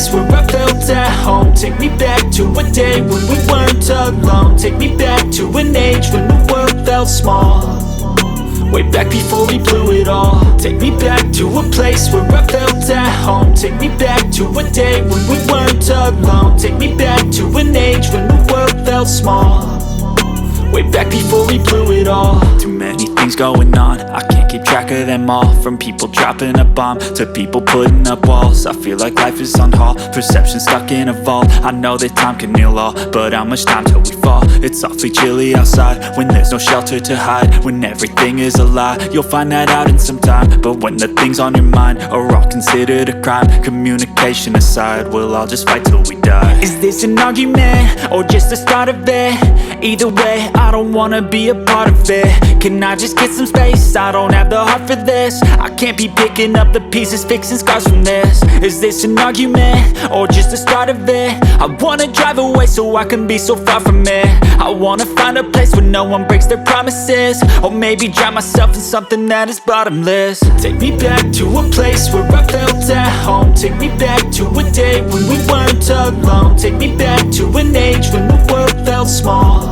place where I felt at home. Take me back to a day when we weren't alone. Take me back to an age when the world felt small. Way back before we blew it all. Take me back to a place where I felt at home. Take me back to a day when we weren't alone. Take me back to an age when the world felt small. Way back before we blew it all. Too many things going on, I can't keep track of them all. From people dropping a bomb to people putting up walls. I feel like life is on hold, perception stuck in a vault. I know that time can heal all, but how much time till we fall? It's awfully chilly outside when there's no shelter to hide. When everything is a lie, you'll find that out in some time. But when the things on your mind are all considered a crime, communication aside, we'll all just fight till we die. Is this an argument or just the start of it? Either way, I don't wanna be a part of it. Can I just get some space? I don't have the heart for this. I can't be picking up the pieces, fixing scars from this. Is this an argument or just the start of it? I wanna drive away so I can be so far from it. I wanna find a place where no one breaks their promises. Or maybe drown myself in something that is bottomless. Take me back to a place where I felt at home. Take me back to a day when we weren't alone. Take me back to an age when the world felt small.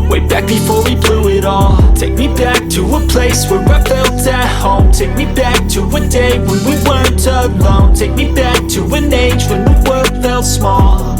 Way back before we blew it all. Take me back to a place where I felt at home. Take me back to a day when we weren't alone. Take me back to an age when the world felt small.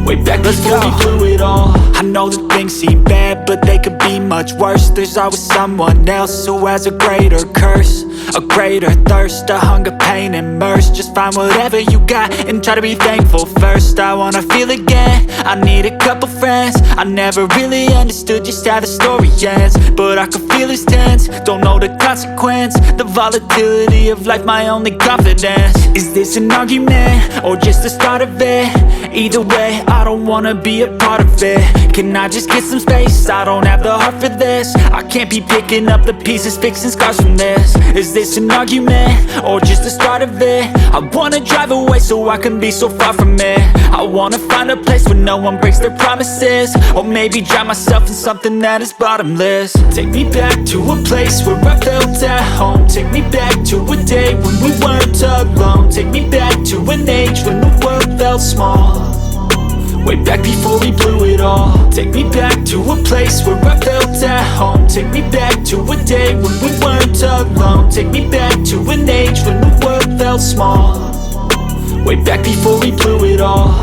Way back before we blew it all. I know that things seem bad, but they could be much worse. There's always someone else who has a greater curse, a greater thirst, a hunger, pain, and mercy. Just find whatever you got and try to be thankful first. I wanna feel again, I need a couple friends. I never really understood just how the story ends, but I can feel it's tense, don't know the consequence. The volatility of life, my only confidence. Is this an argument or just the start of it? Either way, I don't wanna be a part of it. Can I just get some space? I don't have the heart for this. I can't be picking up the pieces, fixing scars from this. Is this an argument or just the start of it? I wanna drive away so I can be so far from it. I wanna find a place where no one breaks their promises. Or maybe drown myself in something that is bottomless. Take me back to a place where I felt at home. Take me back to a day when we weren't alone. Take me back to an age when the world felt small. Way back before we blew it all. Take me back to a place where I felt at home. Take me back to a day when we weren't alone. Take me back to an age when the world felt small. Way back before we blew it all.